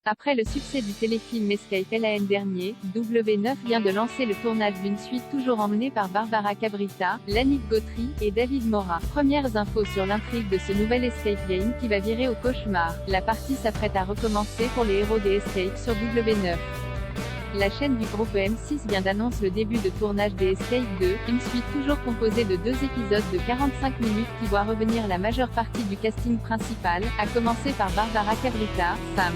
Après le succès du téléfilm Escape l'an dernier, W9 vient de lancer le tournage d'une suite toujours emmenée par Barbara Cabrita, Lannick Gautry, et David Mora. Premières infos sur l'intrigue de ce nouvel Escape game qui va virer au cauchemar. La partie s'apprête à recommencer pour les héros des Escape sur W9. La chaîne du groupe M6 vient d'annoncer le début de tournage des Escape 2, une suite toujours composée de 2 épisodes de 45 minutes qui voit revenir la majeure partie du casting principal, à commencer par Barbara Cabrita, Sam,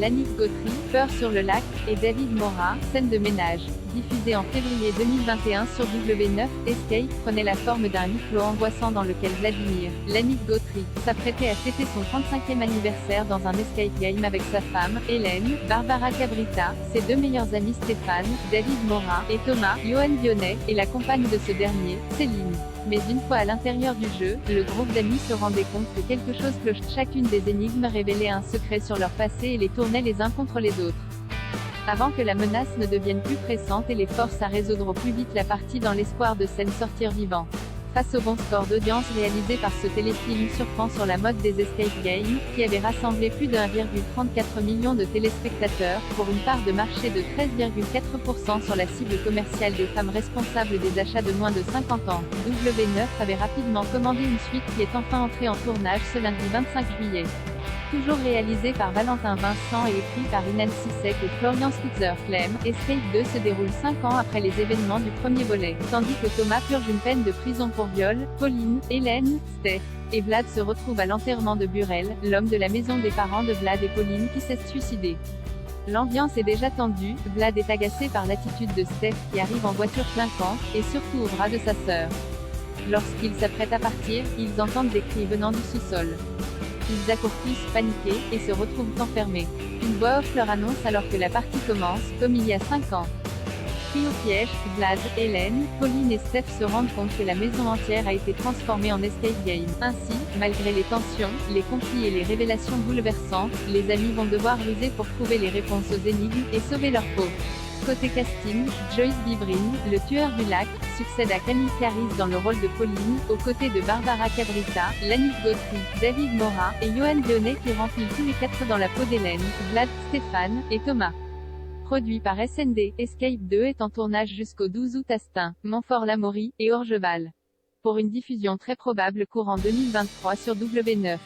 Lannick Gautry, Peur sur le lac, et David Mora, Scène de ménage. Diffusé en février 2021 sur W9, Escape prenait la forme d'un huis clos angoissant dans lequel Vladimir, Lannick Gautry, s'apprêtait à fêter son 35e anniversaire dans un escape game avec sa femme, Hélène, Barbara Cabrita, ses 2 meilleurs amis Stéphane, David Mora, et Thomas, Johan Vionnet, et la compagne de ce dernier, Céline. Mais une fois à l'intérieur du jeu, le groupe d'amis se rendait compte que quelque chose cloche. Chacune des énigmes révélait un secret sur leur passé et les tournait les uns contre les autres. Avant que la menace ne devienne plus pressante et les force à résoudre au plus vite la partie dans l'espoir de s'en sortir vivant. Face au bon score d'audience réalisé par ce téléfilm surprend sur la mode des escape games, qui avait rassemblé plus de 1,34 million de téléspectateurs, pour une part de marché de 13,4% sur la cible commerciale des femmes responsables des achats de moins de 50 ans. W9 avait rapidement commandé une suite qui est enfin entrée en tournage ce lundi 25 juillet. Toujours réalisé par Valentin Vincent et écrit par Inan Sissek et Florian Switzer-Clem, Escape 2 se déroule 5 ans après les événements du premier volet, tandis que Thomas purge une peine de prison pour viol. Pauline, Hélène, Steph et Vlad se retrouvent à l'enterrement de Burel, l'homme de la maison des parents de Vlad et Pauline qui s'est suicidé. L'ambiance est déjà tendue, Vlad est agacé par l'attitude de Steph qui arrive en voiture clinquante, et surtout au bras de sa sœur. Lorsqu'ils s'apprêtent à partir, ils entendent des cris venant du sous-sol. Ils accourent tous, paniqués, et se retrouvent enfermés. Une voix off leur annonce alors que la partie commence, comme il y a 5 ans. Pris au piège, Vlad, Hélène, Pauline et Steph se rendent compte que la maison entière a été transformée en escape game. Ainsi, malgré les tensions, les conflits et les révélations bouleversantes, les amis vont devoir ruser pour trouver les réponses aux énigmes, et sauver leur peau. Côté casting, Joyce Bibrin, le tueur du lac, succède à Camille Claris dans le rôle de Pauline, aux côtés de Barbara Cabrita, Lannick Gautry, David Mora, et Johan Vionnet qui remplissent tous les 4 dans la peau d'Hélène, Vlad, Stéphane, et Thomas. Produit par SND, Escape 2 est en tournage jusqu'au 12 août à Stein, Montfort-l'Amaury, et Orgeval. Pour une diffusion très probable courant 2023 sur W9.